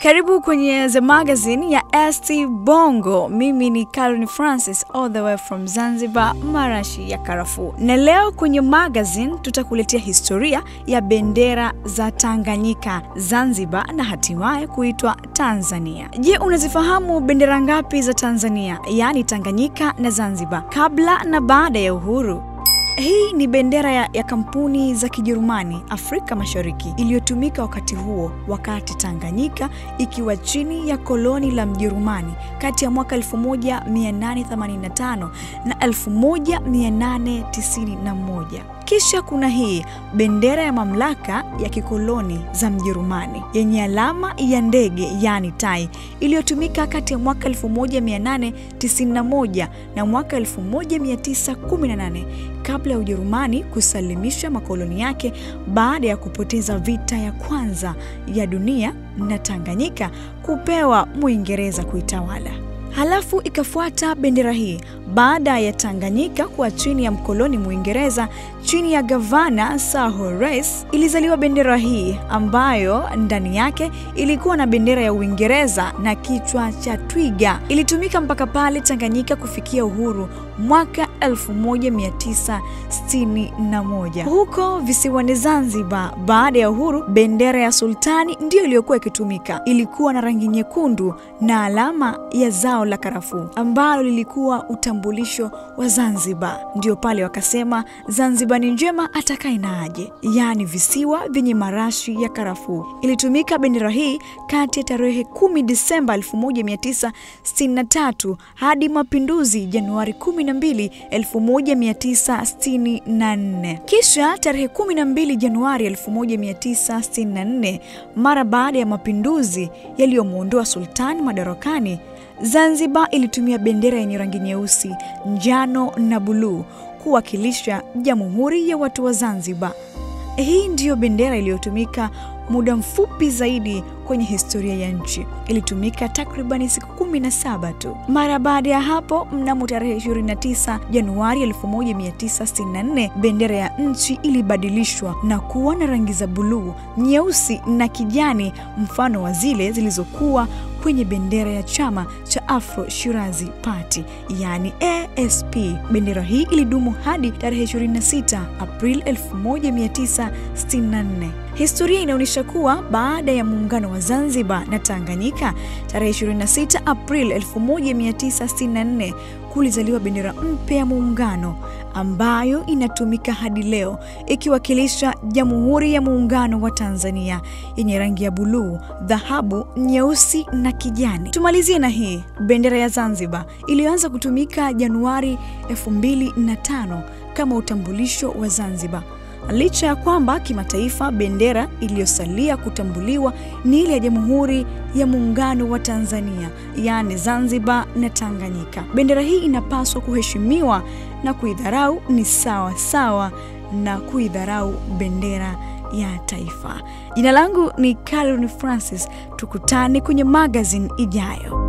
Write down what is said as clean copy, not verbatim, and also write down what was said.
Karibu kwenye The Magazine ya ST Bongo. Mimi ni Caroline Francis, all the way from Zanzibar, marashi ya karafuu. Na leo kwenye magazine tutakuletea historia ya bendera za Tanganyika, Zanzibar na hatimaye kuitwa Tanzania. Je, unazifahamu bendera ngapi za Tanzania, yani Tanganyika na Zanzibar, kabla na baada ya uhuru? Hii ni bendera ya kampuni za Kijerumani Afrika Mashariki iliyotumika wakati huo, wakati Tanganyika ikiwa chini ya koloni la Mjerumani kati ya mwaka 1885 na 1891. Kisha kuna hii bendera ya mamlaka ya kikoloni za Mjerumani yenye alama ya ndege yani tai iliyotumika kati ya mwaka 1891 na mwaka 1918 kabla ya Ujerumani kusalimisha makoloni yake baada ya kupoteza vita ya kwanza ya dunia na Tanganyika kupewa Muingereza kuitawala. Halafu ikafuata bendera hii baada ya Tanganyika kuwa chini ya mkoloni Muingereza chini ya gavana Sir Horace. Ilizaliwa bendera hii ambayo ndani yake ilikuwa na bendera ya Uingereza na kichwa cha twiga. Ilitumika mpaka pale Tanganyika kufikia uhuru mwaka 1961. Huko visiwani Zanzibar, baada ya uhuru, bendera ya sultani ndio iliyokuwa ikitumika. Ilikuwa na rangi nyekundu na alama ya zao la karafuu ambalo lilikuwa utambulisho wa Zanzibar. Ndio pale wakasema Zanzibar ni njema atakaye na aje, yani visiwa vyenye marashi ya karafuu. Ilitumika bendera hii kati ya tarehe 10 Disemba 1963 hadi mapinduzi Januari 12, 1964. Kisha tarehe 12 Januari 1964, mara baada ya mapinduzi yaliyomuondoa sultani madarakani, Zanzibar ilitumia bendera yenye rangi nyeusi, njano na buluu kuwakilisha Jamhuri ya Watu wa Zanzibar. Hii ndiyo bendera iliyotumika muda mfupi zaidi kwenye historia ya nchi. Ilitumika takriban siku 17 tu. Mara baada ya hapo, mnamo tarehe 29 Januari 1964, bendera ya nchi ilibadilishwa na kuwa na rangi za buluu, nyeusi na kijani, mfano wa zile zilizokuwa kwenye bendera ya chama cha Afro Shirazi Party, yani ASP. Bendera hii ilidumu hadi tarehe 26 April 1964. Historia inaonyesha kuwa baada ya muungano wa Zanzibar na Tanganyika, tarehe 26 April 1964, kulizaliwa bendera mpya ya muungano ambayo inatumika hadi leo ikiwakilisha Jamhuri ya Muungano wa Tanzania yenye rangi ya buluu, dhahabu, nyeusi na kijani. Tumalizie na hii bendera ya Zanzibar ilianza kutumika Januari 2005 kama utambulisho wa Zanzibar. Licha ya kwamba kimataifa bendera iliyosalia kutambuliwa ni ile ya Jamhuri ya Muungano wa Tanzania, yani Zanzibar na Tanganyika. Bendera hii inapaswa kuheshimiwa na kuidharau ni sawa sawa na kuidharau bendera ya taifa. Jina langu ni Caroline Francis, tukutane kwenye magazine ijayo.